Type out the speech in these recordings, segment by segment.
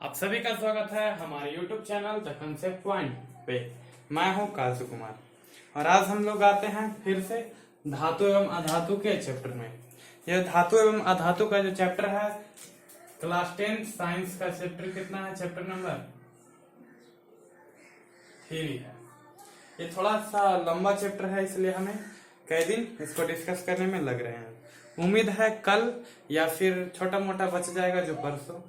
आप सभी का स्वागत है हमारे YouTube channel the concept point पे। मैं हूं काजू कुमार और आज हम लोग आते हैं फिर से धातु एवं अधातु के चैप्टर में। यह धातु एवं अधातु का जो चैप्टर है क्लास 10 साइंस का चैप्टर कितना है? चैप्टर नंबर 3 है। ये थोड़ा सा लंबा चैप्टर है, इसलिए हमें कई दिन इसको डिस्कस करने में लग रहे हैं। उम्मीद है कल या फिर छोटा मोटा बच जाएगा जो परसों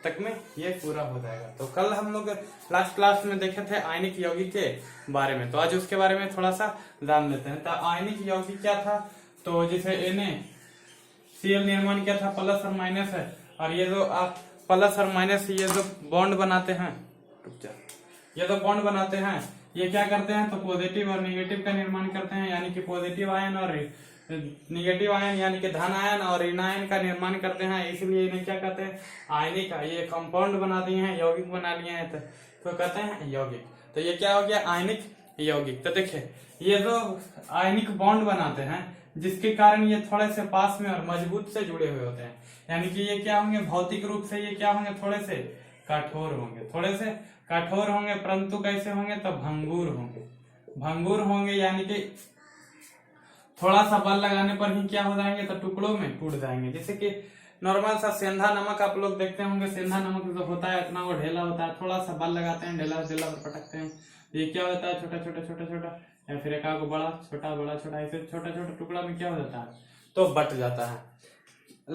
तक में ये पूरा हो जाएगा। तो कल हम लोग लास्ट क्लास में देखे थे आयनिक यौगिक के बारे में, तो आज उसके बारे में थोड़ा सा जान लेते हैं। तो आयनिक यौगिक क्या था? तो जैसे NaCl निर्माण किया था प्लस और माइनस है, और ये जो आप प्लस और माइनस ये जो बॉन्ड बनाते हैं, ये जो बॉन्ड बनाते हैं ये क्या करते हैं? तो पॉजिटिव और निगेटिव का निर्माण करते हैं, यानी कि पॉजिटिव आयन और निगेटिव आयन यानी कि धन आयन और ऋण आयन का निर्माण करते हैं। इसलिए इन्हें क्या कहते हैं? आयनिक। ये कंपाउंड बना दिए हैं, यौगिक बना लिए हैं, तो कहते हैं यौगिक। तो ये क्या हो गया? आयनिक यौगिक। तो देखिए ये जो आयनिक बॉन्ड बनाते हैं जिसके कारण ये थोड़े से पास में और मजबूत से जुड़े हुए होते हैं, यानी कि ये क्या होंगे? भौतिक रूप से ये क्या होंगे? थोड़े से कठोर होंगे, थोड़े से कठोर होंगे, परंतु कैसे होंगे? तो भंगुर होंगे। भंगुर होंगे यानी कि थोड़ा सा बल लगाने पर ही क्या हो जाएंगे? तो टुकड़ों में टूट जाएंगे। जैसे कि नॉर्मल सा सेंधा नमक आप लोग देखते होंगे, सेंधा नमक जो होता है इतना वो ढेला होता है, थोड़ा सा बल लगाते हैं, ढेला पर पटकते हैं, ये क्या होता है? छोटा छोटा छोटा छोटा, या फिर एक आग बड़ा छोटा ऐसे छोटा छोटा टुकड़ा में क्या हो जाता है? तो बट जाता है।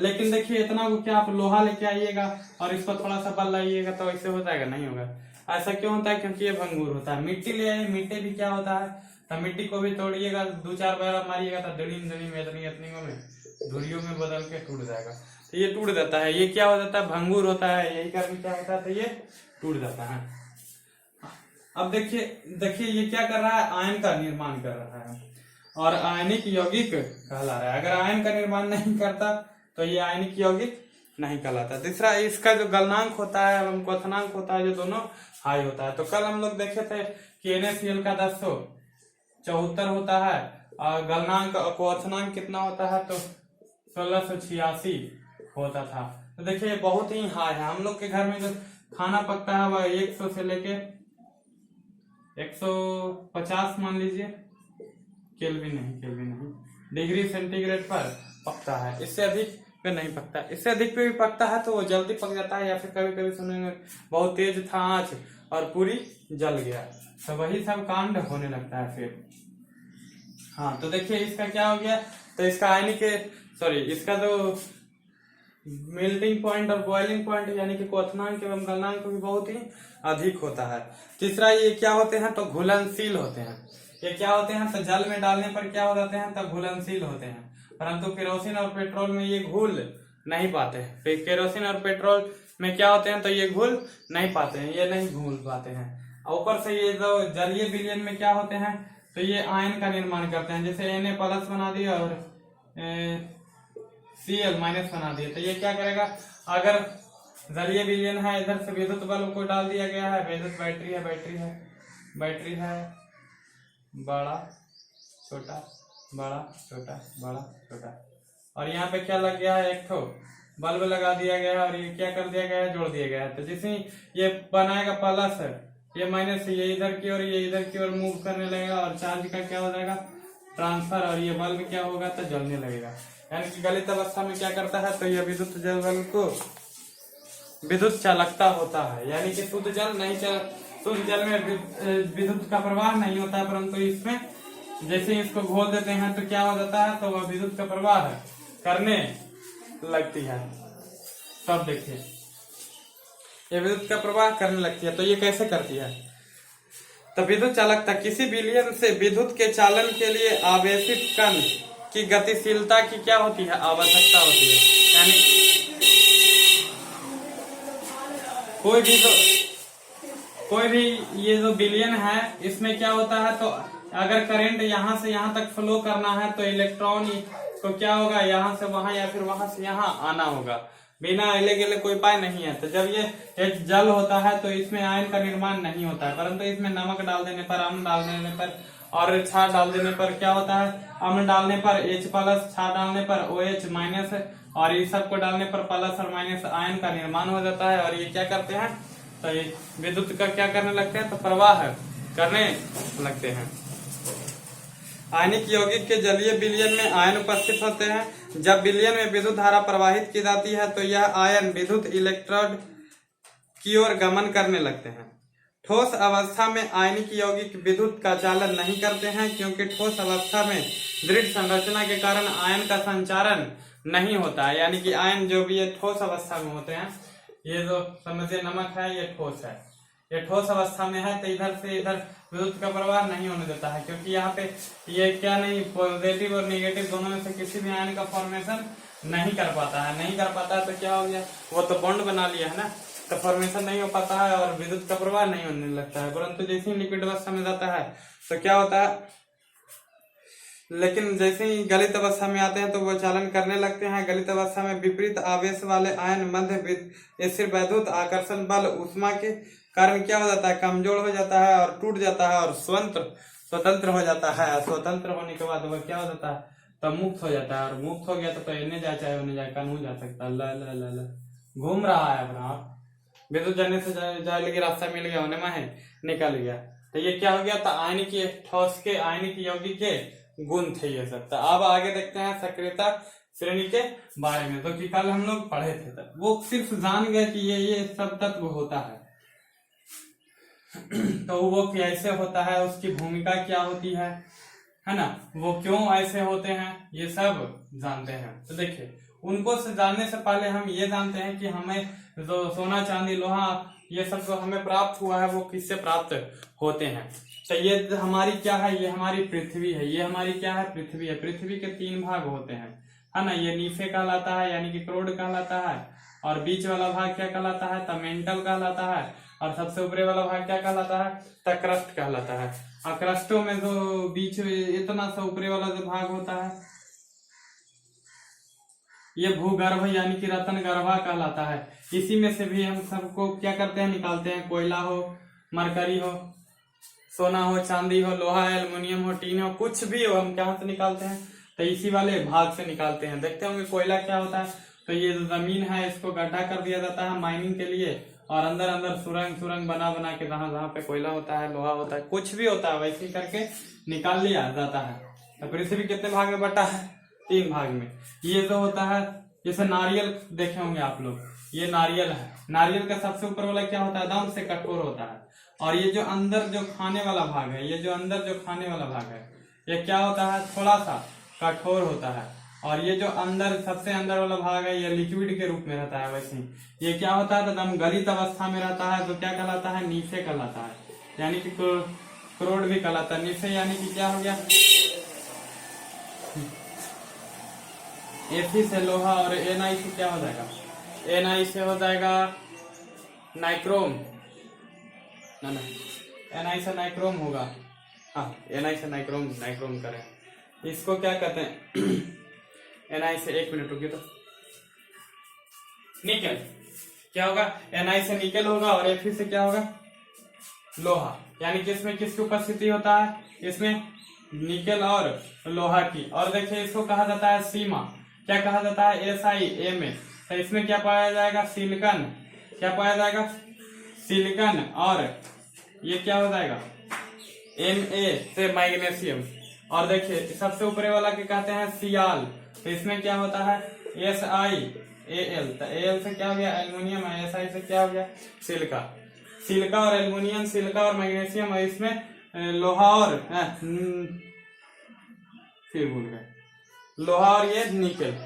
लेकिन देखिए इतना को क्या आप लोहा लेके आइएगा और इस पर थोड़ा सा बल लाइएगा तो ऐसे हो जाएगा? नहीं होगा। ऐसा क्यों होता है? क्योंकि ये भंगुर होता है। मिट्टी ले आइए, मिट्टी भी क्या होता है? तो मिट्टी को भी तोड़िएगा, 2-4 बार मारिएगा तो धुरियों में बदल के टूट जाएगा। तो ये टूट जाता है। ये क्या हो जाता है? भंगुर होता है। यही कारण क्या होता है? तो ये टूट जाता है। अब देखिए ये क्या कर रहा है? आयन का निर्माण कर रहा है और आयनिक यौगिक कहला रहा है। अगर आयन का निर्माण नहीं करता तो ये आयनिक यौगिक नहीं कहलाता। दूसरा, इसका जो गलनांक होता है एवं क्वथनांक होता है, जो दोनों हाई होता है। तो कल हम लोग देखे थे कि NaCl का 1074 होता है और गलनांक क्वथनांक कितना होता है? तो 1686 होता था। तो देखिए बहुत ही हाई है। हम लोग के घर में जो खाना पकता है वह 100 से लेके 150 मान लीजिए, केल्विन नहीं, डिग्री सेंटीग्रेड पर पकता है। इससे अधिक पे नहीं पकता। इससे अधिक पे भी पकता है तो वो जल्दी पक जाता है, या फिर कभी कभी सुनेंगे बहुत तेज था आंच और पूरी जल गया, तो वही सब कांड होने लगता है फिर। हाँ, तो देखिए इसका क्या हो गया? तो इसका इसका जो मेल्टिंग पॉइंट और बॉइलिंग पॉइंट यानी कि क्वथनांक एवं गलनांक भी बहुत ही अधिक होता है। तीसरा, ये क्या होते हैं? तो घुलनशील होते हैं। ये क्या होते हैं? तो जल में डालने पर क्या हो जाते हैं? तो घुलनशील होते हैं, परंतु केरोसिन और पेट्रोल में ये घुल नहीं पाते हैं। केरोसिन और पेट्रोल में क्या होते हैं? तो ये घुल नहीं पाते हैं, ये नहीं घुल पाते हैं। ऊपर से ये जो जलीय विलयन में क्या होते हैं? तो ये आयन का निर्माण करते हैं। जैसे Na प्लस बना दिया और Cl माइनस बना दिया, तो ये क्या करेगा? अगर जलीय विलयन है, इधर से विद्युत बल्ब को डाल दिया गया है, विद्युत बैटरी है बड़ा छोटा बड़ा छोटा बड़ा छोटा, और यहाँ पे क्या लग गया है? एक तो बल्ब लगा दिया गया है और ये क्या कर दिया गया है? जोड़ दिया गया है। तो जिसमें ये बनाएगा प्लस है, ये माइनस है, ये इधर की ओर ये इधर की ओर मूव करने लगेगा और चार्ज का क्या हो जाएगा? ट्रांसफर, और ये बल्ब क्या होगा? तो जलने लगेगा। यानी कि गलित अवस्था में क्या करता है? तो यह विद्युत जल बल्ब को विद्युत चालकता होता है, यानी कि शुद्ध जल में विद्युत का प्रवाह नहीं होता है, परंतु इसमें जैसे इसको घोल देते हैं तो क्या हो जाता है? तो वह विद्युत का प्रवाह करने लगती है। तब देखिए ये विद्युत का प्रवाह करने लगती है। तो ये कैसे करती है? तो विद्युत चालकता किसी विलयन से विद्युत के चालन के लिए आवेशित कण की गतिशीलता की क्या होती है? आवश्यकता होती है। यानी कोई भी ये जो विलयन है इसमें क्या होता है? तो अगर करंट यहाँ से यहाँ तक फ्लो करना है तो इलेक्ट्रॉन को क्या होगा? यहाँ से वहां या फिर वहां से यहाँ आना होगा। बिना हिले गिले कोई उपाय नहीं है। तो जब ये एक जल होता है तो इसमें आयन का निर्माण नहीं होता है, परंतु इसमें नमक डाल देने पर, अम्ल डाल देने पर और क्षार डाल देने पर क्या होता है? अम्ल डालने पर H+, क्षार डालने पर OH- और इस सब को डालने पर प्लस और माइनस आयन का निर्माण हो जाता है। और ये क्या करते हैं, तो ये विद्युत का क्या करने लगते हैं, तो प्रवाह करने लगते हैं। आयनिक यौगिक के जलीय विलयन में आयन उपस्थित होते हैं। जब विलयन में विद्युत धारा प्रवाहित की जाती है तो यह आयन विद्युत इलेक्ट्रोड की ओर गमन करने लगते हैं। ठोस अवस्था में आयनिक यौगिक विद्युत का चालन नहीं करते हैं, क्योंकि ठोस अवस्था में दृढ़ संरचना के कारण आयन का संचारण नहीं होता है। यानी कि आयन जो भी ये ठोस अवस्था में होते हैं, ये जो समझिए नमक है ये ठोस है, ये ठोस अवस्था में है, तो इधर से इधर विद्युत का प्रवाह नहीं होने देता है, क्योंकि यहाँ पे ये क्या नहीं, पॉजिटिव और नेगेटिव दोनों में से किसी भी आयन का फॉर्मेशन नहीं कर पाता है। नहीं कर पाता है तो क्या हो गया, वो तो बॉन्ड बना लिया है ना, तो फॉर्मेशन नहीं हो पाता है और विद्युत का प्रवाह नहीं होने लगता है। परंतु जैसे ही लिक्विड अवस्था में जाता है तो क्या होता है, लेकिन जैसे ही गलित अवस्था में आते हैं तो वो चालन करने लगते हैं। गलित अवस्था में विपरीत आवेश वाले आयन मध्य स्थिर वैद्युत आकर्षण बल ऊष्मा के कारण क्या हो जाता है, कमजोर हो जाता है और टूट जाता है और स्वतंत्र हो जाता है। स्वतंत्र होने के बाद वह क्या हो जाता है, तो मुक्त हो जाता है। और मुक्त हो गया तो इन्हें जाए चाहे उन्हें जाए, कानून जा सकता है। ला घूम रहा है अपना, विद्युत जलने से जाए लगे रास्ता मिल गया, उन्हें माहे निकल गया। तो ये क्या हो गया, तो आयनिक ठोस के आयनिक यौगिक के गुण थे ये सब। तो अब आगे देखते हैं सक्रियता श्रेणी के बारे में, तो कि कल हम लोग पढ़े थे। तब वो सिर्फ जान गए कि ये सब तत्व होता है, तो वो कैसे होता है, उसकी भूमिका क्या होती है ना, वो क्यों ऐसे होते हैं, ये सब जानते हैं। तो देखिए, उनको से जानने से पहले हम ये जानते हैं कि हमें जो सोना चांदी लोहा ये सब जो हमें प्राप्त हुआ है वो किससे प्राप्त होते हैं। तो ये हमारी क्या है, ये हमारी पृथ्वी है। ये हमारी क्या है, पृथ्वी है। पृथ्वी के 3 भाग होते हैं, है ना। ये नीफे कहलाता है, यानी कि क्रोड कहलाता है। और बीच वाला भाग क्या कहलाता है, तो मेंटल कहलाता है। और सबसे ऊपरी वाला भाग क्या कहलाता है, तो क्रस्ट कहलाता है। और क्रस्टों में जो बीच इतना सा ऊपरी वाला जो भाग होता है ये भूगर्भ यानी कि रत्न गर्भा कहलाता है। इसी में से भी हम सबको क्या करते हैं, निकालते हैं। कोयला हो, मरकरी हो, सोना हो, चांदी हो, लोहा, एल्युमिनियम हो, टीन हो, कुछ भी हो, हम कहाँ से निकालते हैं, तो इसी वाले भाग से निकालते हैं। देखते होंगे कोयला क्या होता है, तो ये जो जमीन है इसको गड्ढा कर दिया जाता है माइनिंग के लिए, और अंदर अंदर सुरंग बना के जहां पे कोयला होता है, लोहा होता है, कुछ भी होता है, वैसे ही करके निकाल लिया जाता है। तो पृथ्वी कितने भाग में बटा है, 3 भाग में। ये जो होता है, जैसे नारियल देखे होंगे आप लोग, ये नारियल है। नारियल का सबसे ऊपर वाला क्या होता है, एकदम से कठोर होता है। और ये जो अंदर जो खाने वाला भाग है, ये जो अंदर जो खाने वाला भाग है, ये क्या होता है, थोड़ा सा कठोर होता है। और ये जो अंदर सबसे अंदर वाला भाग है, ये लिक्विड के रूप में रहता है। वैसे ही ये क्या होता है, एकदम गलित अवस्था में रहता है, तो क्या कहलाता है, नीफे कहलाता है, यानी कि क्रोड भी कहलाता है। नीफे यानी कि क्या हो गया, Fe से लोहा, और Na से क्या हो जाएगा, Na से हो जाएगा नाइक्रोम, ना Na से नाइक्रोम होगा, हाँ Na से नाइक्रोम करें, इसको क्या कहते हैं, Na से 1 मिनट रुकिए, तो निकल क्या होगा, Na से निकल होगा, और Fe से क्या होगा, लोहा। यानी कि इसमें किसकी उपस्थिति होता है, इसमें निकल और लोहा की। और देखिए इसको कहा जाता है सीमा, क्या कहा जाता है, Si में। तो इसमें क्या पाया जाएगा, सिलिकन, क्या पाया जाएगा, सिलिकन। और ये क्या हो जाएगा, Ma से मैग्नीशियम। और देखिए सबसे ऊपरे वाला क्या कहते हैं, सियाल। तो इसमें क्या होता है, SiAl। तो Al से क्या हो गया, एल्युमिनियम, Si से क्या हो गया, सिलिका और एल्युमिनियम, सिलिका और मैग्नीशियम। और इसमें लोहा और फिर भूल गए, लोहा और ये निकेल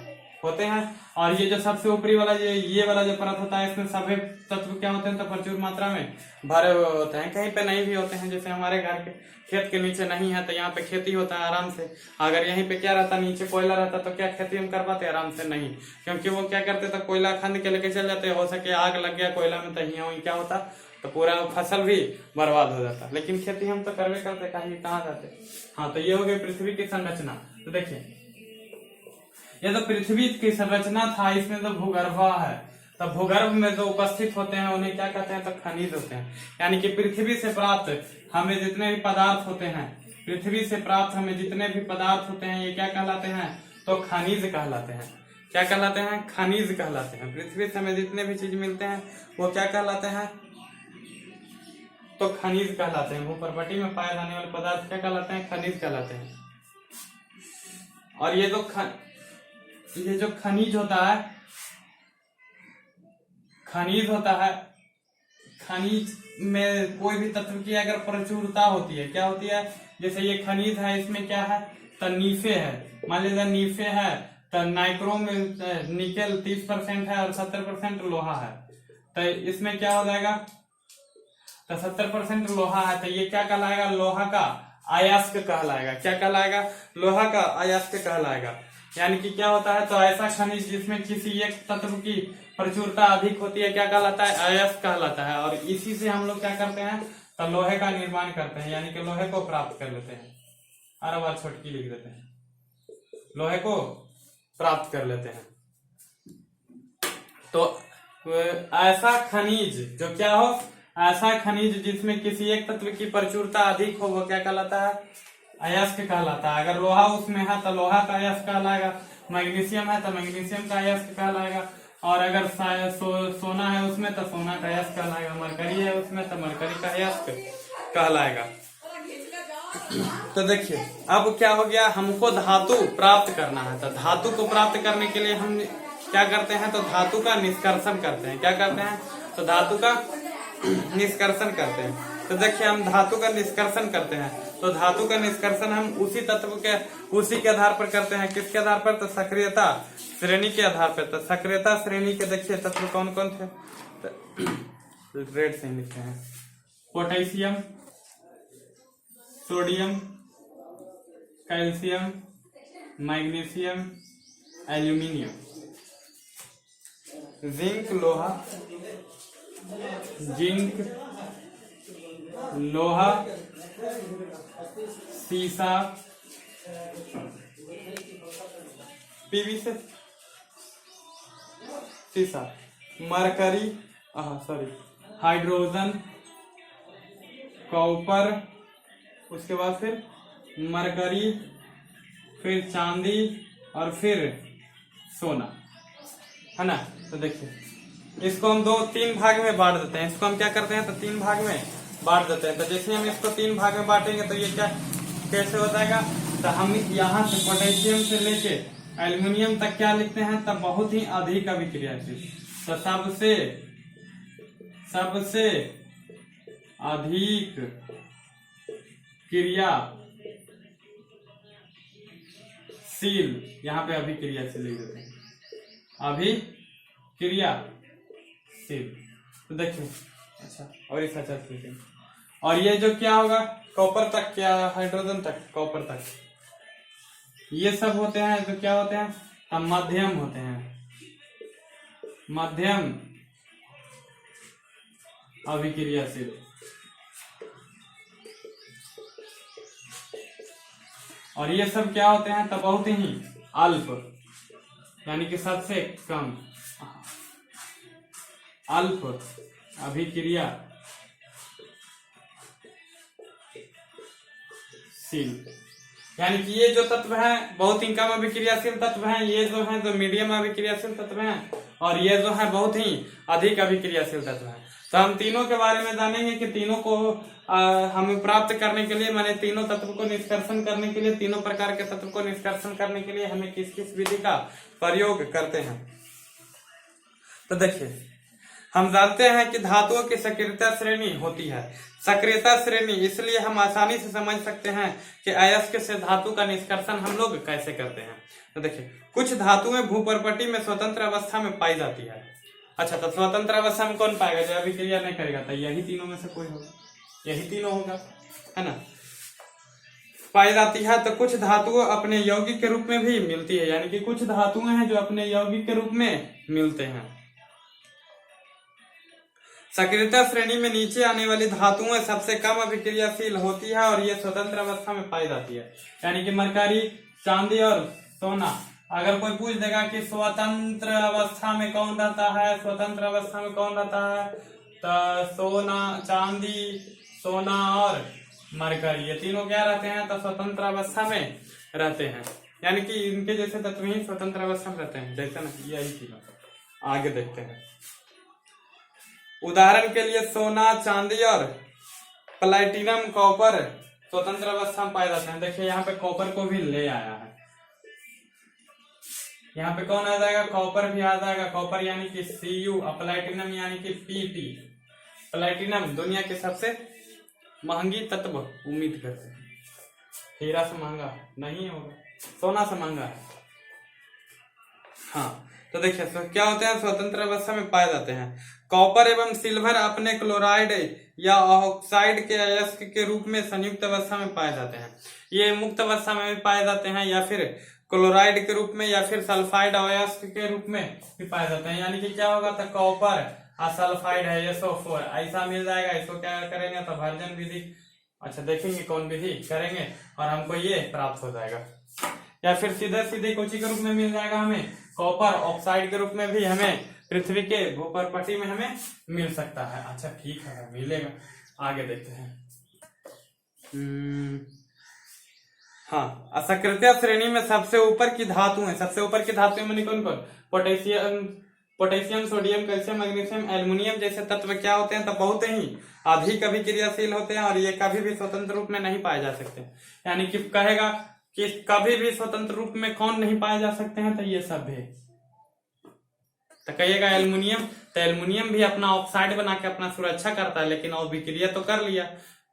होते हैं। और ये जो सबसे ऊपरी वाला ये वाला जो परत होता है, इसमें सभी तत्व क्या होते हैं, तो प्रचुर मात्रा में भरे हुए होते हैं। कहीं पे नहीं भी होते हैं, जैसे हमारे घर के खेत के नीचे नहीं है, तो यहाँ पे खेती होता है आराम से। अगर यहीं पे क्या रहता, नीचे कोयला रहता, तो क्या खेती हम कर पाते, आराम से नहीं। क्योंकि वो क्या करते, तो कोयला खंद के लेके चल जाते, हो सके आग लग गया कोयला में, तो यहाँ क्या होता, तो पूरा फसल भी बर्बाद हो जाता। लेकिन खेती हम तो करवे करते, कहाँ जाते। हाँ, तो ये हो गई पृथ्वी की संरचना। तो देखिए ये तो पृथ्वी की संरचना था, इसमें तो भूगर्भ है। तो भूगर्भ में जो उपस्थित होते हैं उन्हें क्या कहते हैं, तो खनिज होते हैं। यानी कि पृथ्वी से प्राप्त हमें जितने भी पदार्थ होते हैं, पृथ्वी से प्राप्त हमें जितने भी पदार्थ होते हैं, ये क्या कहलाते हैं, तो खनिज कहलाते हैं। क्या कहलाते हैं? खनिज कहलाते हैं। पृथ्वी से हमें जितने भी चीज मिलते हैं वो क्या कहलाते हैं? तो खनिज कहलाते हैं। भूपर्वटी में पाए जाने वाले पदार्थ क्या कहलाते हैं? खनिज कहलाते हैं। और ये जो खनिज होता है, खनिज में कोई भी तत्व की अगर प्रचुरता होती है, क्या होती है? जैसे ये खनिज है, इसमें क्या है? तो नीफे है। मान लीजिए नीफे है तो नाइक्रोम निकेल 30% है और 70% लोहा है, तो इसमें क्या हो जाएगा? तो 70% लोहा है, तो ये क्या कहलाएगा? लोहा का अयस्क कहलाएगा। क्या कहलाएगा? लोहा का अयस्क कहलाएगा। यानी कि क्या होता है? तो ऐसा खनिज जिसमें किसी एक तत्व की प्रचुरता अधिक होती है क्या कहलाता है? अयस्क कहलाता है। और इसी से हम लोग क्या करते हैं? तो लोहे का निर्माण करते हैं, यानी कि लोहे को प्राप्त कर लेते हैं। अरे बार छोटकी लिख देते हैं, लोहे को प्राप्त कर लेते हैं। तो ऐसा खनिज जो क्या हो? ऐसा खनिज जिसमें किसी एक तत्व की प्रचुरता अधिक हो वो क्या कहलाता है? अयस्क कहलाता है। अगर लोहा उसमें है तो लोहा का अयस्क कहलाएगा, मैग्नीशियम है तो मैग्नीशियम का अयस्क कहलाएगा, और अगर सोना है उसमें तो सोना का अयस्क कहलाएगा, मरकरी है उसमें तो मरकरी का अयस्क कहलाएगा। तो देखिए अब क्या हो गया? हमको धातु प्राप्त करना है, तो धातु को प्राप्त करने के लिए हम क्या करते हैं? तो धातु का निष्कर्षण करते हैं। क्या करते हैं? तो धातु का निष्कर्षण करते हैं। तो देखिए हम धातु का निष्कर्षण करते हैं, तो धातु का निष्कर्षण हम उसी तत्व के उसी के आधार पर करते हैं। किसके आधार पर? तो सक्रियता श्रेणी के आधार पर। तो सक्रियता श्रेणी के देखिए तत्व कौन कौन थे? तो रेड से लिखते हैं। Potassium, sodium, calcium, magnesium, aluminium, zinc लोहा, सीसा, पीवी से सीसा, मरकरी हाइड्रोजन, कॉपर, उसके बाद फिर मरकरी, फिर चांदी और फिर सोना, है ना। तो देखिए इसको हम 3 भाग में बांट देते हैं। इसको हम क्या करते हैं? तो 3 भाग में बांट देते हैं। तो जैसे हम इसको 3 भाग में बांटेंगे तो ये क्या कैसे हो जाएगा? तो हम यहाँ से पोटेशियम से लेके एल्युमिनियम तक क्या लिखते हैं? तो बहुत ही अधिक अभिक्रियाशील। तो सबसे अधिक क्रियाशील, यहाँ पे अभिक्रियाशील लिख देते हैं, अभिक्रियाशील। तो देखिए अच्छा और इस अच्छा लिखेंगे। और ये जो क्या होगा? कॉपर तक, क्या हाइड्रोजन तक, कॉपर तक, ये सब होते हैं जो क्या होते हैं? हम मध्यम होते हैं, मध्यम अभिक्रियाशील। और ये सब क्या होते हैं? तो बहुत ही अल्प, यानी कि सबसे कम, अल्प अभिक्रियाशील। यानी कि ये जो तत्व हैं बहुत ही कम अभिक्रियाशील तत्व हैं, ये जो हैं जो मीडियम अभिक्रियाशील तत्व हैं, और ये जो है बहुत ही अधिक अभिक्रियाशील तत्व हैं। तो हम तीनों के बारे में जानेंगे कि तीनों को हमें प्राप्त करने के लिए, माने तीनों तत्व को निष्कर्षण करने के लिए, तीनों प्रकार के तत्व को निष्कर्षण करने के लिए हमें किस किस विधि का प्रयोग करते हैं। तो देखिए हम जानते हैं कि धातुओं की सक्रियता श्रेणी होती है। सक्रियता श्रेणी इसलिए हम आसानी से समझ सकते हैं कि अयस्क से धातु का निष्कर्षण हम लोग कैसे करते हैं। तो देखिए कुछ धातुएं भूपर्वटी में स्वतंत्र अवस्था में पाई जाती है। अच्छा, तो स्वतंत्र अवस्था में कौन पाएगा? जो अभिक्रिया नहीं करेगा, तो यही तीनों में से कोई होगा, यही तीनों होगा, है ना, पाई जाती है। तो कुछ धातुएं अपने यौगिक के रूप में भी मिलती है, यानी कि कुछ धातुएं हैं जो अपने यौगिक के रूप में मिलते हैं। सक्रियता श्रेणी में नीचे आने वाली धातुएं सबसे कम अभिक्रियाशील होती है और ये स्वतंत्र अवस्था में पाई जाती है, यानी कि मरकरी, चांदी और सोना। अगर कोई पूछ देगा कि स्वतंत्र अवस्था में कौन रहता है, स्वतंत्र अवस्था में कौन रहता है, तो सोना, चांदी, सोना और मरकरी, ये तीनों क्या रहते हैं? तो स्वतंत्र अवस्था में रहते हैं। यानी कि इनके जैसे तत्व ही स्वतंत्र अवस्था में रहते हैं, जैसे ना यही थी। आगे देखते हैं, उदाहरण के लिए सोना, चांदी और प्लैटिनम, कॉपर स्वतंत्र अवस्था में पाए जाते हैं। देखिए यहाँ पे कॉपर को भी ले आया है, यहाँ पे कौन आ जाएगा, कॉपर भी आ जाएगा। कॉपर यानी कि Cu, प्लैटिनम यानी कि Pt। प्लैटिनम दुनिया के सबसे महंगी तत्व उम्मीद करते हैं। हीरा से महंगा नहीं होगा, सोना से महंगा है। हाँ, तो देखिए क्या होते हैं, स्वतंत्र अवस्था में पाए जाते हैं। कॉपर एवं सिल्वर अपने क्लोराइड या ऑक्साइड के अयस्क के रूप में संयुक्त अवस्था में पाए जाते हैं। ये मुक्त अवस्था में भी पाए जाते हैं, या फिर क्लोराइड के रूप में, या फिर सल्फाइड अयस्क के रूप में भी पाए जाते हैं। यानी कि क्या होगा, तो कॉपर और सल्फाइड है SO4 ऐसा मिल जाएगा। इसको क्या करेंगे, तो भर्जन विधि, अच्छा देखेंगे कौन विधि करेंगे और हमको ये प्राप्त हो जाएगा। या फिर सीधे सीधे कोची के रूप में मिल जाएगा हमें, कॉपर ऑक्साइड के रूप में भी हमें पृथ्वी के भूपर्पटी में हमें मिल सकता है। अच्छा ठीक है, मिलेगा। आगे देखते हैं। हाँ, असकृत्य श्रेणी में सबसे ऊपर की धातुएं, सबसे ऊपर की धातुएं में कौन कौन, potassium, sodium, calcium, magnesium, aluminium जैसे तत्व क्या होते हैं, तो बहुत ही अधिक अभिक्रियाशील होते हैं और ये कभी भी स्वतंत्र रूप में नहीं पाए जा सकते। यानी कि कहेगा कि कभी भी स्वतंत्र रूप में कौन नहीं पाए जा सकते हैं, तो ये सब है। तो कहिएगा एल्युमिनियम, तो एल्युमिनियम भी अपना ऑक्साइड बना के अपना सुरक्षा करता है, लेकिन अभिक्रिया तो कर लिया,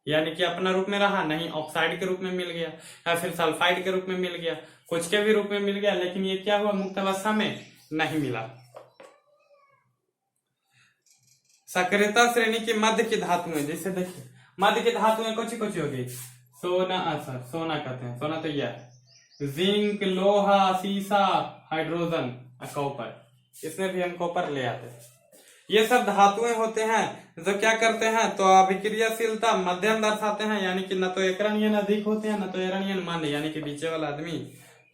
यानी कि अपना रूप में रहा नहीं, ऑक्साइड के रूप में मिल गया, या फिर सल्फाइड के रूप में मिल गया, कुछ के भी रूप में मिल गया, लेकिन ये क्या हुआ, मुक्त अवस्था में नहीं मिला। सक्रियता श्रेणी की मध्य की धातुएं, जैसे देखिए मध्य की धातुएं कुछ कुछ होगी, सोना, सोना कहते हैं, सोना तो यह जिंक, लोहा, सीसा, हाइड्रोजन, कॉपर, इसमें भी हम कॉपर ले आते हैं। ये सब धातुएं होते हैं जो क्या करते हैं, तो अभिक्रियाशीलता मध्यम दर्शाते हैं, यानी कि न तो एकरणीयन अधिक होते हैं, न तो एरणीयन मान्य, यानी कि बीचे वाला आदमी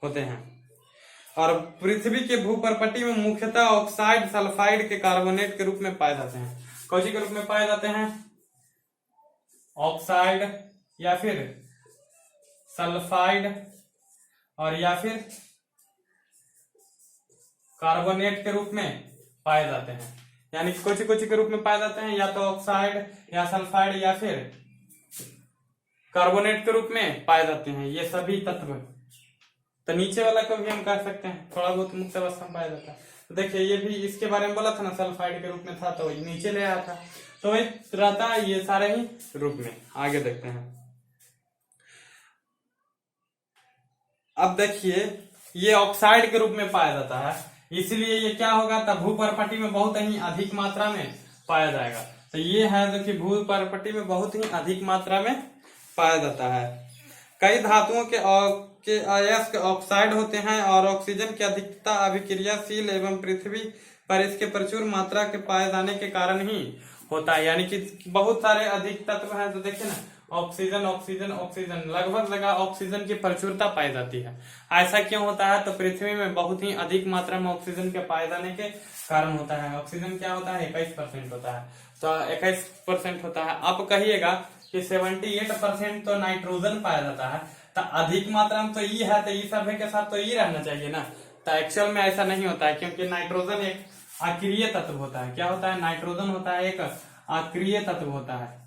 होते हैं। और पृथ्वी के भूपर्पटी में मुख्यतः ऑक्साइड, सल्फाइड के कार्बोनेट के रूप में पाए जाते हैं। कौन के रूप में पाए जाते हैं, ऑक्साइड या फिर सल्फाइड और या फिर कार्बोनेट के रूप में पाए जाते हैं। यानी कि कुछ के रूप में पाए जाते हैं, या तो ऑक्साइड या सल्फाइड या फिर कार्बोनेट के रूप में पाए जाते हैं ये सभी तत्व। तो नीचे वाला को भी हम कर सकते हैं, थोड़ा बहुत मुक्त अवस्था में पाया जाता है। तो देखिए ये भी इसके बारे में बोला था ना, सल्फाइड के रूप में था, तो नीचे ले आया था, तो वही रहता है ये सारे ही रूप में। आगे देखते हैं। अब देखिए ये ऑक्साइड के रूप में पाया जाता है, इसलिए ये क्या होगा, तब भूपर्पटी में बहुत ही अधिक मात्रा में पाया जाएगा। तो ये है जो कि भूपर्पटी में बहुत ही अधिक मात्रा में पाया जाता है। कई धातुओं के अयस्क ऑक्साइड होते हैं और ऑक्सीजन की अधिकता अभिक्रियाशील एवं पृथ्वी पर इसके प्रचुर मात्रा के पाए जाने के कारण ही होता है। यानी कि बहुत सारे अधिक तत्व हैं, तो देखिए ना, ऑक्सीजन ऑक्सीजन ऑक्सीजन, लगभग जगह ऑक्सीजन की प्रचुरता पाई जाती है। ऐसा क्यों होता है, तो पृथ्वी में बहुत ही अधिक मात्रा में ऑक्सीजन के पाए जाने के कारण होता है। ऑक्सीजन क्या होता है, 21% होता है, तो 21% होता है। अब कहिएगा कि 78% तो नाइट्रोजन पाया जाता है, तो अधिक मात्रा में तो ई है, तो ई सब के साथ तो ई रहना चाहिए ना। तो एक्चुअल में ऐसा नहीं होता है, क्योंकि नाइट्रोजन एक अक्रिय तत्व होता है। क्या होता है, नाइट्रोजन होता है एक अक्रिय तत्व होता है,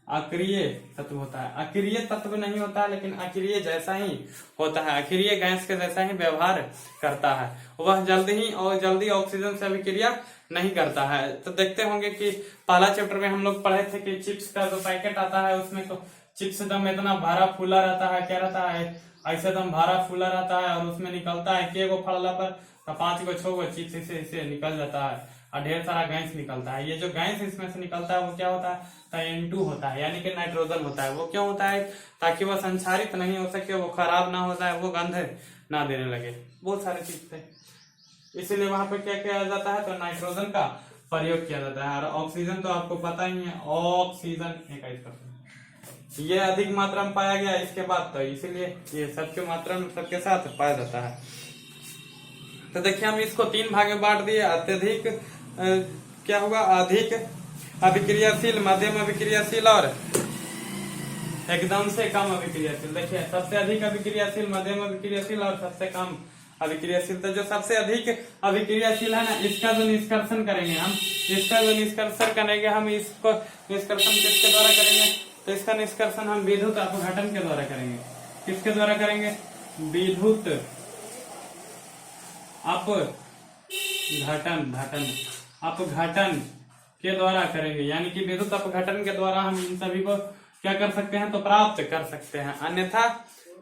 अक्रिय तत्व होता है। अक्रिय तत्व नहीं होता है, लेकिन अक्रिय जैसा ही होता है, अक्रिय गैस के जैसा ही व्यवहार करता है। वह जल्दी ऑक्सीजन से अभिक्रिया नहीं करता है। तो देखते होंगे कि पहला चैप्टर में हम लोग पढ़े थे कि चिप्स का जो पैकेट आता है उसमें तो चिप्स दम इतना भारा फूला रहता है, क्या रहता है, ऐसे दम भारा फूला रहता है, और उसमें निकलता है के गो फड़ला पर 5 गो 6 गो चिप्स इसे निकल जाता है, और ढेर सारा गैस निकलता है। ये जो गैस इसमें से निकलता है वो क्या होता है, तो N2 होता है, यानी कि नाइट्रोजन होता है। वो क्यों होता है, ताकि वो संचारित नहीं हो सके, वो खराब ना हो जाए, वो गंध ना देने लगे, बहुत सारे चीज थे। इसीलिए वहां पे क्या किया जाता है, तो नाइट्रोजन का प्रयोग किया जाता है। और ऑक्सीजन तो आपको पता ही है, ऑक्सीजन 21% ये अधिक मात्रा में पाया गया इसके बाद, तो इसीलिए ये सबके मात्रा में सबके साथ पाया जाता है। तो देखिए हम इसको 3 भाग में बांट दिए। अत्यधिक क्या होगा, अधिक अभिक्रियाशील, मध्यम अभिक्रियाशील और एकदम से कम अभिक्रियाशील। देखिए सबसे अधिक अभिक्रियाशील, मध्यम अभिक्रियाशील और सबसे कम अभिक्रियाशील। तो जो सबसे अधिक अभिक्रियाशील है ना, इसका जो निष्कर्षण करेंगे हम, इसका जो निष्कर्षण करेंगे हम, इसको निष्कर्षण किसके द्वारा करेंगे? तो इसका निष्कर्षण हम विद्युत अपघटन के द्वारा करेंगे। किसके द्वारा करेंगे? विद्युत अपघटन के द्वारा करेंगे। यानी कि विद्युत अपघटन के द्वारा हम इन सभी को क्या कर सकते हैं? तो प्राप्त कर सकते हैं। अन्यथा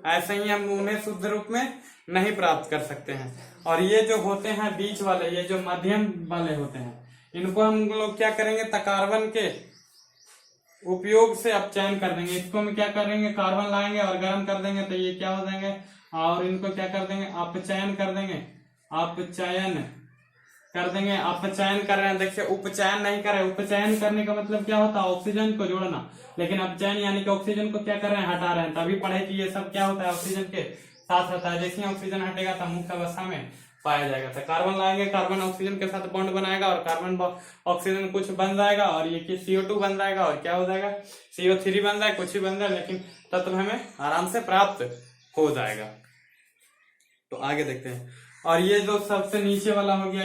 ऐसे ही हम उन्हें शुद्ध रूप में नहीं प्राप्त कर सकते हैं। और ये जो होते हैं बीच वाले, ये जो मध्यम वाले होते हैं, इनको हम लोग क्या करेंगे? तो कार्बन के उपयोग से अपचयन कर देंगे। इसको हम क्या करेंगे? कार्बन लाएंगे और गर्म कर देंगे तो ये क्या हो जाएंगे? और इनको क्या कर देंगे? अपचयन कर देंगे। अपचयन कर रहे हैं। देखिए उपचयन नहीं कर रहे। उपचयन करने का मतलब क्या होता है? ऑक्सीजन को जोड़ना। लेकिन अपचयन यानी कि ऑक्सीजन को क्या कर रहे हैं? हटा रहे हैं। तभी पढ़े कि ये सब क्या होता है? ऑक्सीजन के साथ रहता है। जैसे ही ऑक्सीजन हटेगा तो मुक्त अवस्था में पाया जाएगा। तो कार्बन लाएंगे, कार्बन ऑक्सीजन के साथ बॉन्ड बनाएगा और कार्बन ऑक्सीजन कुछ बन जाएगा और ये CO2 बन जाएगा और क्या हो जाएगा? CO3 बन जाए, कुछ ही बन जाए, लेकिन तत्व हमें आराम से प्राप्त हो जाएगा। तो आगे देखते हैं। और ये जो सबसे नीचे वाला हो गया,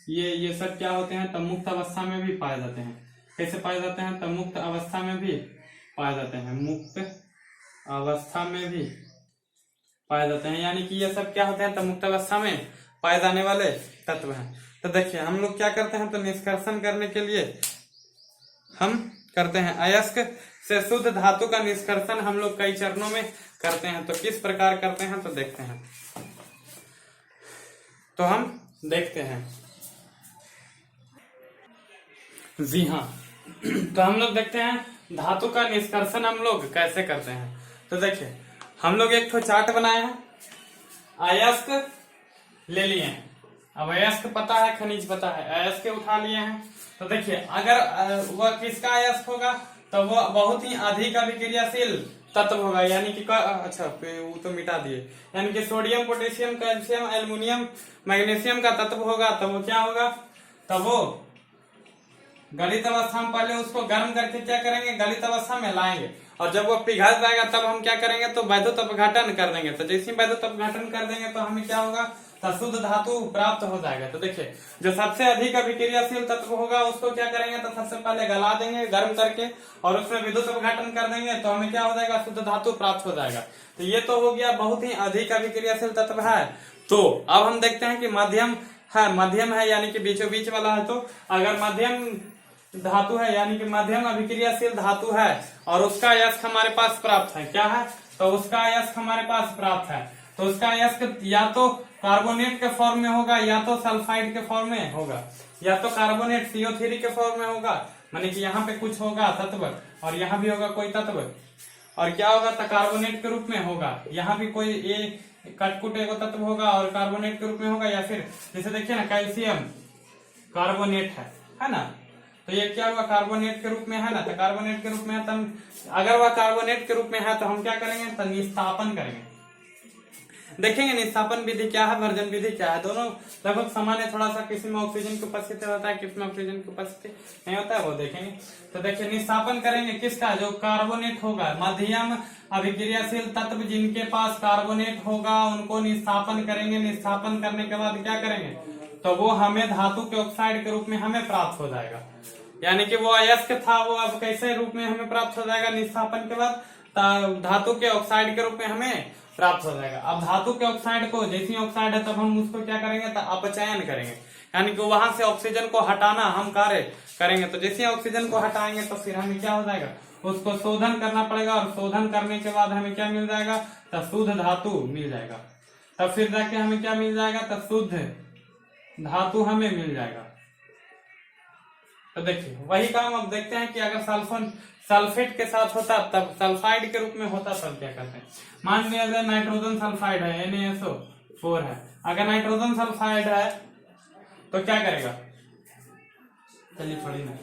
ये सब क्या होते हैं? तो मुक्त अवस्था में भी पाए जाते हैं। कैसे पाए जाते हैं? तो मुक्त अवस्था में भी पाए जाते हैं। मुक्त अवस्था में भी पाए जाते हैं। यानी कि ये सब क्या होते हैं? तो मुक्त अवस्था में पाए जाने वाले तत्व हैं। तो देखिए हम लोग क्या करते हैं? तो निष्कर्षण करने के लिए हम करते हैं अयस्क से शुद्ध धातु का निष्कर्षण हम लोग कई चरणों में करते हैं। तो किस प्रकार करते हैं? तो देखते हैं। तो हम देखते हैं। जी हाँ, तो हम लोग देखते हैं धातु का निष्कर्षण हम लोग कैसे करते हैं। तो देखिए हम लोग एक तो चार्ट बनाए हैं। अयस्क ले लिए हैं। अब अयस्क पता है, खनिज पता है, अयस्क उठा लिए हैं। तो देखिए अगर वह किसका अयस्क होगा? तो वह बहुत ही अधिक अभिक्रियाशील तत्व होगा। यानी कि अच्छा वो तो मिटा दिए। यानी कि sodium, potassium, calcium, aluminium, magnesium का तत्व होगा। तो वो क्या होगा? तो वो गलित अवस्था में पहले उसको गर्म करके क्या करेंगे? गलित अवस्था में लाएंगे। और जब वो पिघल जाएगा तब हम क्या करेंगे? तो वैद्युत अपघटन कर देंगे। तो जैसे ही वैद्युत अपघटन कर देंगे तो हमें क्या होगा? तो शुद्ध धातु प्राप्त हो जाएगा। तो देखिए जो सबसे अधिक अभिक्रियाशील तत्व होगा उसको क्या करेंगे? तो सबसे पहले गला देंगे गर्म करके और उसमें विद्युत अपघटन कर देंगे तो हमें क्या हो जाएगा? शुद्ध धातु प्राप्त हो जाएगा। तो ये तो हो गया बहुत ही अधिक अभिक्रियाशील तत्व है। तो अब हम देखते हैं कि मध्यम है यानी कि बीचों बीच वाला है। तो अगर मध्यम धातु है यानी कि मध्यम अभिक्रियाशील धातु है और उसका अयस्क हमारे पास प्राप्त है, क्या है? तो उसका अयस्क हमारे पास प्राप्त है। तो उसका अयस्क या तो कार्बोनेट के फॉर्म में होगा या तो सल्फाइड के फॉर्म में होगा, या तो कार्बोनेट CO3 के फॉर्म में होगा, माने कि यहाँ पे कुछ होगा तत्व और यहाँ भी होगा कोई तत्व, और क्या होगा? तो कार्बोनेट के रूप में होगा। यहाँ भी कोई कटकुट एगो तत्व होगा और कार्बोनेट के रूप में होगा। या फिर जैसे देखिए ना कैल्शियम कार्बोनेट है ना, तो ये क्या हुआ? कार्बोनेट के रूप में है ना। तो कार्बोनेट के रूप में है तो अगर वह कार्बोनेट के रूप में है तो हम क्या करेंगे? तो निस्तापन करेंगे। देखेंगे निस्तापन विधि क्या है, वर्जन विधि क्या है, दोनों लगभग समान है। थोड़ा सा किसी में ऑक्सीजन की उपस्थिति होता है, किसी में ऑक्सीजन की उपस्थिति नहीं होता है, वो देखेंगे। तो देखिए निस्तापन करेंगे किसका? जो कार्बोनेट होगा, मध्यम अभिक्रियाशील तत्व जिनके पास कार्बोनेट होगा उनको निस्तापन करेंगे। निस्तापन करने के बाद क्या करेंगे? तो वो हमें धातु के ऑक्साइड के रूप में हमें प्राप्त हो जाएगा। यानी कि वो अयस्क था वो अब कैसे रूप में हमें प्राप्त हो जाएगा? निस्तापन के बाद धातु के ऑक्साइड के रूप में हमें प्राप्त हो जाएगा। अब धातु के ऑक्साइड को, जैसे ऑक्साइड है तब हम उसको क्या करेंगे? तो अपचयन करेंगे। यानी कि वहां से ऑक्सीजन को हटाना हम कार्य करेंगे। तो जैसे ऑक्सीजन को हटाएंगे तो फिर हमें क्या हो जाएगा? उसको शोधन करना पड़ेगा और शोधन करने के बाद हमें क्या मिल जाएगा? तो शुद्ध धातु मिल जाएगा। तब फिर जाके हमें क्या मिल जाएगा? तो शुद्ध धातु हमें मिल जाएगा। तो देखिए वही काम अब देखते हैं कि अगर सल्फेट के साथ होता तब सल्फाइड के रूप में होता तब क्या करते हैं? मान लिया जाए नाइट्रोजन सल्फाइड है, NaSO4 है। अगर नाइट्रोजन सल्फाइड है तो क्या करेगा? चलिए पढ़ी ना।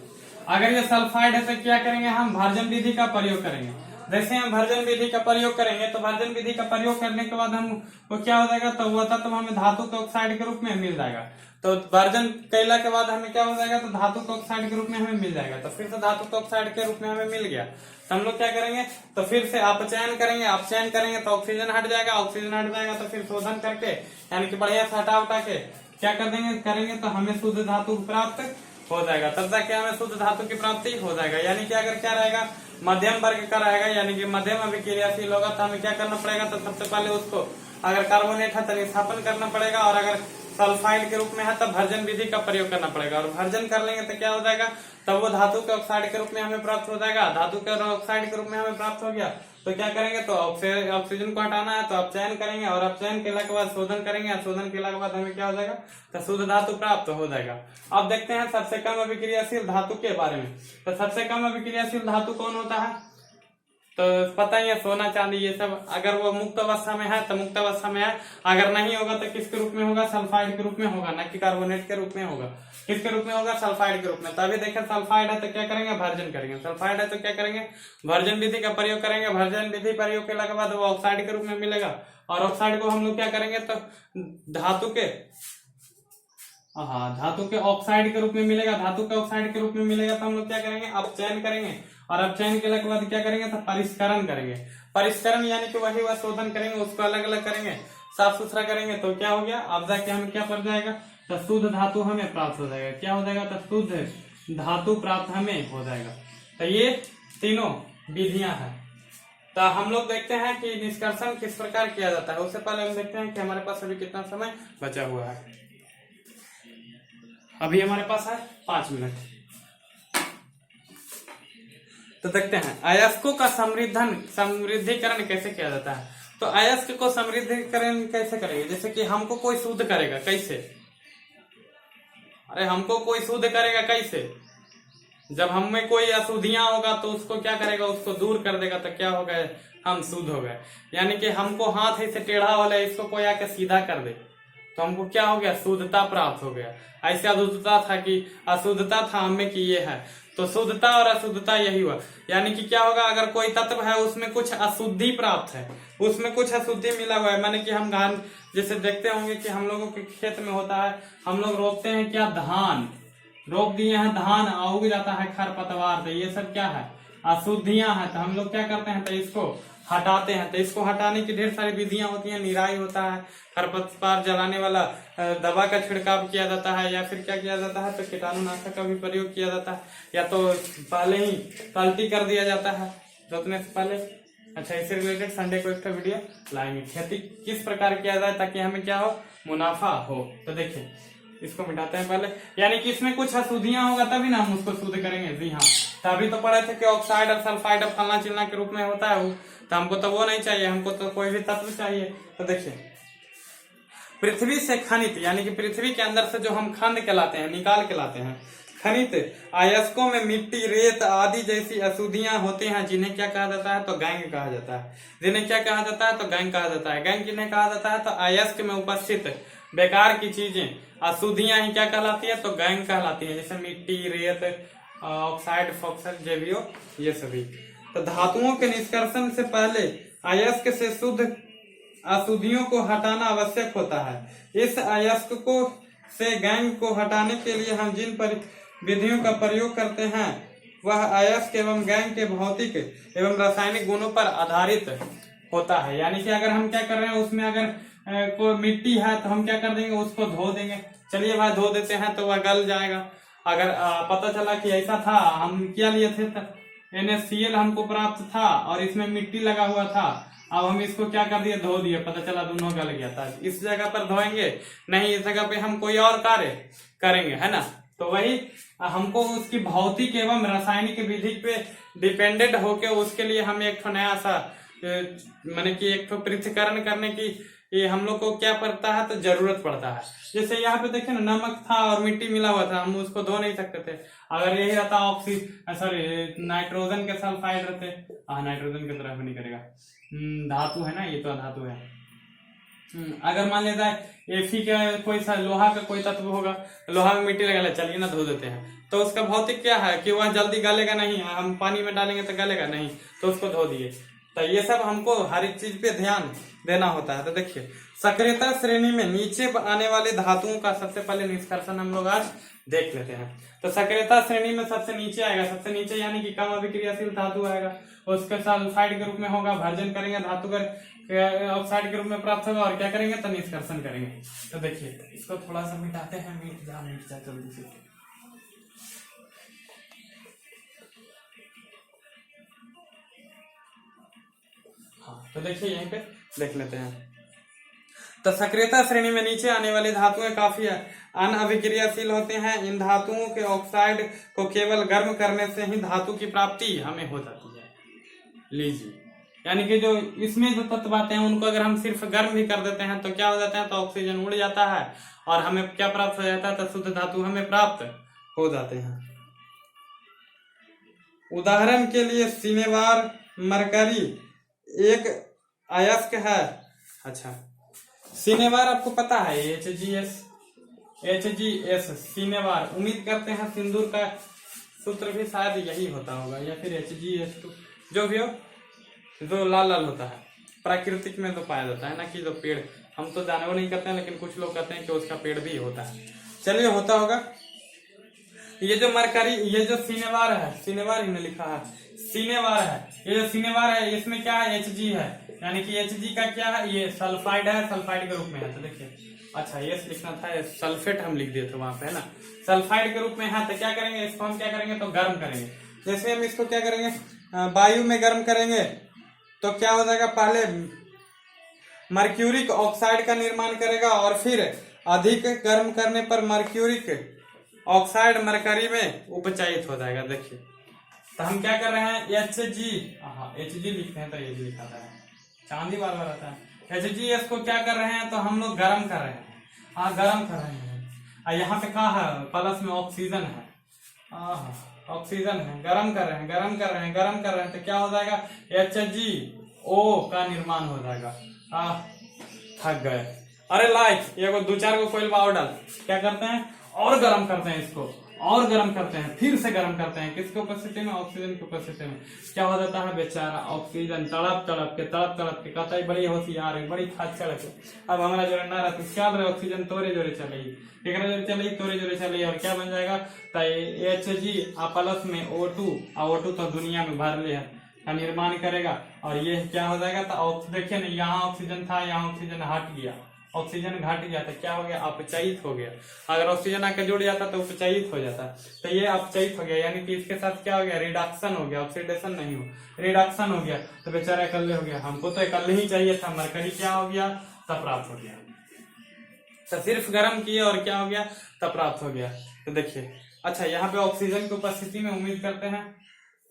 अगर ये सल्फाइड है तो क्या करेंगे? हम भर्जन विधि का प्रयोग करेंगे। जैसे हम भर्जन विधि का प्रयोग करेंगे तो भर्जन विधि का प्रयोग करने के बाद हम वो क्या हो जाएगा? तो वह तत्व हमें धातु के ऑक्साइड के रूप में मिल जाएगा। तो वर्जन कैला के बाद हमें क्या हो जाएगा, तो धातु के ऑक्साइड के रूप में हमें मिल जाएगा। तो फिर से धातु के ऑक्साइड के रूप में हमें मिल गया, तो हम लोग क्या करेंगे, तो फिर से अपचयन करेंगे। अपचयन करेंगे तो ऑक्सीजन हट जाएगा, ऑक्सीजन हट जाएगा तो फिर शोधन करके यानी कि बढ़िया से हटा उठा के क्या कर देंगे करेंगे, तो हमें शुद्ध धातु प्राप्त हो जाएगा। तब तक क्या हमें शुद्ध धातु की प्राप्ति हो जाएगा। यानी कि अगर क्या रहेगा, मध्यम वर्ग का रहेगा, यानी कि मध्यम अभिक्रियाशील होगा, तो हमें क्या करना पड़ेगा, तो सबसे पहले उसको अगर कार्बोनेट है तो निष्स्थापन करना पड़ेगा, और अगर सल्फाइड के रूप में है तब भर्जन विधि का प्रयोग करना पड़ेगा। और भर्जन कर लेंगे तो क्या हो जाएगा, तब वो धातु के ऑक्साइड के रूप में हमें प्राप्त हो जाएगा। धातु के ऑक्साइड के रूप में हमें प्राप्त हो गया तो क्या करेंगे, तो ऑक्सीजन को हटाना है तो अपचयन करेंगे, और अपचयन केला के बाद शोधन करेंगे, और शोधन केला के बाद हमें क्या हो जाएगा, तो शुद्ध धातु प्राप्त हो जाएगा। अब देखते हैं सबसे कम अभिक्रियाशील धातु के बारे में। तो सबसे कम अभिक्रियाशील धातु कौन होता है, तो पता ही है, सोना चांदी ये सब। अगर वो मुक्त अवस्था में है तो मुक्त अवस्था में है, अगर नहीं होगा तो किसके रूप में होगा, सल्फाइड के रूप में होगा, न कि कार्बोनेट के रूप में होगा। किसके रूप में होगा, सल्फाइड के रूप में। तभी देखें सल्फाइड है तो क्या करेंगे, भर्जन करेंगे। सल्फाइड है तो क्या करेंगे, भर्जन विधि का प्रयोग करेंगे। भर्जन विधि प्रयोग के बाद वो ऑक्साइड के रूप में मिलेगा, और ऑक्साइड को हम लोग क्या करेंगे, तो धातु के ऑक्साइड के रूप में मिलेगा। धातु के ऑक्साइड के रूप में मिलेगा तो हम लोग क्या करेंगे, अपचयन करेंगे, और अपचयन के बाद क्या करेंगे, तो परिष्करण करेंगे। परिष्करण यानी कि वही वह शोधन करेंगे, उसको अलग अलग करेंगे, साफ सुथरा करेंगे, तो क्या हो गया, अब जाके हमें क्या पड़ जाएगा, तो शुद्ध धातु हमें प्राप्त हो जाएगा। क्या हो जाएगा, तो शुद्ध धातु प्राप्त हमें हो जाएगा। तो ये तीनों विधियां हैं। तो हम लोग देखते हैं कि निष्कर्षण किस प्रकार किया जाता है। उससे पहले हम देखते हैं कि हमारे पास अभी कितना समय बचा हुआ है। अभी हमारे पास है 5 मिनट। तो देखते हैं अयस्कों का समृद्धिकरण कैसे किया जाता है। तो अयस्क को समृद्धिकरण कैसे करेंगे, जैसे कि हमको कोई शुद्ध करेगा, कैसे, अरे हमको कोई शुद्ध करेगा कैसे, जब हमें कोई अशुद्धियां होगा तो उसको क्या करेगा, उसको दूर कर देगा, तो क्या हो गए, हम शुद्ध हो गए। यानी कि हमको हाथ ऐसे टेढ़ा वाला इसको कोई आके सीधा कर दे तो हमको क्या हो गया, शुद्धता प्राप्त हो गया। ऐसे अशुद्धता था कि अशुद्धता था हमें कि ये है, तो शुद्धता और अशुद्धता यही हुआ। यानी कि क्या होगा, अगर कोई तत्व है उसमें कुछ अशुद्धि प्राप्त है, उसमें कुछ अशुद्धि मिला हुआ है, माने कि हम धान जैसे देखते होंगे कि हम लोगों के खेत में होता है, हम लोग रोपते हैं क्या, धान रोप दिए हैं, धान उग जाता है खरपतवार, तो ये सब क्या है, अशुद्धियां हैं। तो हम लोग क्या करते हैं, तो इसको हटाते हैं। तो इसको हटाने की ढेर सारी विधियां होती हैं, निराई होता है, खरपतवार जलाने वाला दवा का छिड़काव किया जाता है, या फिर क्या किया जाता है, तो कीटाणुनाशक का भी प्रयोग किया जाता है, या तो पहले ही पलटी कर दिया जाता है रोपने से पहले। अच्छा, इससे रिलेटेड संडे को एक वीडियो लाएंगे, खेती किस प्रकार किया जाए ताकि हमें क्या हो, मुनाफा हो। तो देखिए इसको मिटाते हैं पहले, यानी कि इसमें कुछ अशुद्धियां होगा तभी ना हम उसको शुद्ध करेंगे। जी हाँ, तभी तो पढ़े थे कि ऑक्साइड और सल्फाइड और फलना चिलना के रूप में होता है वो, तो हमको तो वो नहीं चाहिए, हमको तो कोई भी तत्व चाहिए। तो देखिए पृथ्वी से खनित, यानी कि पृथ्वी के अंदर से जो हम खंड कहलाते हैं, निकाल कहलाते हैं, खनित अयस्कों में मिट्टी, रेत आदि जैसी अशुद्धियां होती हैं, जिन्हें क्या कहा जाता है, तो गैंग कहा जाता है। जिन्हें क्या कहा जाता है, तो गैंग कहा जाता है। गैंग किन्हें कहा जाता है, तो अयस्क में उपस्थित बेकार की चीजें, अशुद्धियां ही क्या कहलाती है, तो गैंग कहलाती है। जैसे मिट्टी, रेत, ऑक्साइड, फॉक्साइड, जेवियो, ये सभी। तो धातुओं के निष्कर्षण से पहले अयस्क से शुद्ध अशुद्धियों को हटाना आवश्यक होता है। इस अयस्क को से गैंग को हटाने के लिए हम जिन विधियों का प्रयोग करते हैं वह अयस्क एवं गैंग के भौतिक एवं रासायनिक गुणों पर आधारित होता है। यानी कि अगर हम क्या कर रहे हैं, उसमें अगर कोई मिट्टी है तो हम क्या कर देंगे, उसको धो देंगे। चलिए भाई धो देते हैं तो वह गल जाएगा। अगर पता चला कि ऐसा था, हम क्या लिए थे, NaCl हमको प्राप्त था और इसमें मिट्टी लगा हुआ था, अब हम इसको क्या कर दिए, धो दिए, पता चला दोनों गल गया था। इस जगह पर धोएंगे नहीं, इस जगह पे हम कोई और कार्य करेंगे, है ना। तो वही हमको उसकी भौतिक एवं रासायनिक विधि पे डिपेंडेंट होके उसके लिए हमें एक नया सा माने कि एक पृथक्करण करने की ये हम लोग को क्या पड़ता है, तो जरूरत पड़ता है। जैसे यहाँ पे देखे ना, नमक था और मिट्टी मिला हुआ था, हम उसको धो नहीं सकते थे। अगर यही रहता नाइट्रोजन के सल्फाइड रहते, नाइट्रोजन की तरह भी नहीं करेगा, धातु है ना, ये तो धातु है। अगर मान लेता है Fe का कोई सा लोहा का कोई तत्व होगा, लोहा में मिट्टी लगा, चलिए ना धो देते हैं, तो उसका भौतिक क्या है कि वह जल्दी गलेगा नहीं, हम पानी में डालेंगे तो गलेगा नहीं, तो उसको धो दिए। तो ये सब हमको हर एक चीज पे ध्यान देना होता है। तो देखिए सक्रियता श्रेणी में नीचे आने वाले धातुओं का सबसे पहले निष्कर्षण हम लोग आज देख लेते हैं। तो सक्रियता श्रेणी में सबसे नीचे आएगा, सबसे नीचे यानी कि कम अभिक्रियाशील धातु आएगा, उसके सल्फाइड के रूप में होगा, भर्जन करेंगे धातु का ऑक्साइड के रूप में प्राप्त होगा, और क्या करेंगे तो निष्कर्षण करेंगे। तो देखिए इसको थोड़ा सा मिटाते हैं, मिट जा जल्दी से। हाँ तो देखिए यहीं पे देख लेते हैं। तो सक्रियता श्रेणी में नीचे आने वाली धातुएं काफी अनअभिक्रियाशील होते हैं। इन धातुओं के ऑक्साइड को केवल गर्म करने से ही धातु की प्राप्ति हमें हो जाती है। लीजिए, यानी कि जो इसमें जो तत्व आते हैं उनको अगर हम सिर्फ गर्म भी कर देते हैं तो क्या हो जाता है, तो ऑक्सीजन उड़ जाता है और हमें क्या प्राप्त हो जाता है, तो शुद्ध धातु हमें प्राप्त हो जाते हैं। उदाहरण के लिए सिनेवार मरकरी एक अयस्क है। अच्छा, सिनेवार आपको पता है, HGS सिनेवार, उम्मीद करते हैं सिंदूर का सूत्र भी शायद यही होता होगा, या फिर HGS2, जो भी हो, जो लाल लाल होता है, प्राकृतिक में तो पाया जाता है ना, कि जो पेड़, हम तो जानवर नहीं करते हैं लेकिन कुछ लोग कहते हैं कि उसका पेड़ भी होता है। चलिए होता होगा। ये जो मरकरी, ये जो सिनेवार है, सिनेवार ही लिखा है, सिनेवार है, ये जो सिनेवार है इसमें क्या है, Hg है, यानी कि Hg का क्या है, ये सल्फाइड है, सल्फाइड के रूप में है। तो देखिए, अच्छा ये लिखना था, सल्फेट हम लिख दिए थे वहां पे, है ना, सल्फाइड के रूप में है। तो क्या करेंगे, इसको हम क्या करेंगे, तो गर्म करेंगे। जैसे हम इसको क्या करेंगे, वायु में गर्म करेंगे तो क्या हो जाएगा, पहले मर्क्यूरिक ऑक्साइड का निर्माण करेगा और फिर अधिक गर्म करने पर मर्क्यूरिक ऑक्साइड मरकरी में उपचयित हो जाएगा। देखिए, तो हम क्या कर रहे हैं, Hg लिखते हैं, तो ये लिखा था, चांदी बार बार आता है। HGS को क्या कर रहे हैं, तो हम लोग गर्म कर रहे हैं। हाँ, गर्म कर रहे हैं। यहाँ पे कहा है, प्लस में ऑक्सीजन है, ऑक्सीजन है, गर्म कर रहे हैं, गर्म कर रहे हैं, गर्म कर रहे हैं, तो क्या हो जाएगा, HgO का निर्माण हो जाएगा। थक गए, अरे लाइक ये 2-4 को कोयल और डाल, क्या करते हैं, और गर्म करते हैं इसको, और गर्म करते हैं, फिर से गर्म करते हैं, किसकी उपस्थिति में, ऑक्सीजन की उपस्थिति में। क्या हो जाता है, बेचारा ऑक्सीजन तड़प तड़प के कहता है, बड़ी होशियार है, बड़ी खच्चड़ है, अब हमारा जो ना रहता, क्या रहे, ऑक्सीजन तोरे जोरे चले, तोरे जोरे चले, और क्या बन जाएगा, Hg प्लस में O2, और O2 तो दुनिया में भर ले का निर्माण करेगा, और ये क्या हो जाएगा, तो देखिए ना, यहाँ ऑक्सीजन था, यहाँ ऑक्सीजन हट गया, ऑक्सीजन घट गया, तो क्या हो गया, अपचयित हो गया। अगर ऑक्सीजन आके जुड़ जाता तो उपचयित हो जाता, तो ये अपचयित हो गया, यानी कि इसके साथ क्या हो गया, रिडक्शन हो गया, ऑक्सीडेशन नहीं हो, रिडक्शन हो गया, तो बेचारा इकल्ले हो गया। हमको तो इकल्ले ही चाहिए था, मरकरी क्या हो गया, तब प्राप्त हो गया। तो सिर्फ गर्म किए और क्या हो गया, तब प्राप्त हो गया। तो देखिए, अच्छा यहाँ पे ऑक्सीजन की उपस्थिति में उम्मीद करते हैं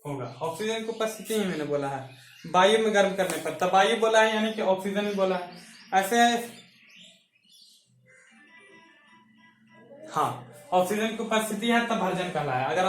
होगा, ऑक्सीजन की उपस्थिति ही मैंने बोला है, वायु में गर्म करने पर, तब वायु बोला है यानी कि ऑक्सीजन ही बोला है। ऐसे हाँ, ऑक्सीजन की उपस्थिति है तब भर्जन कहलाया। अगर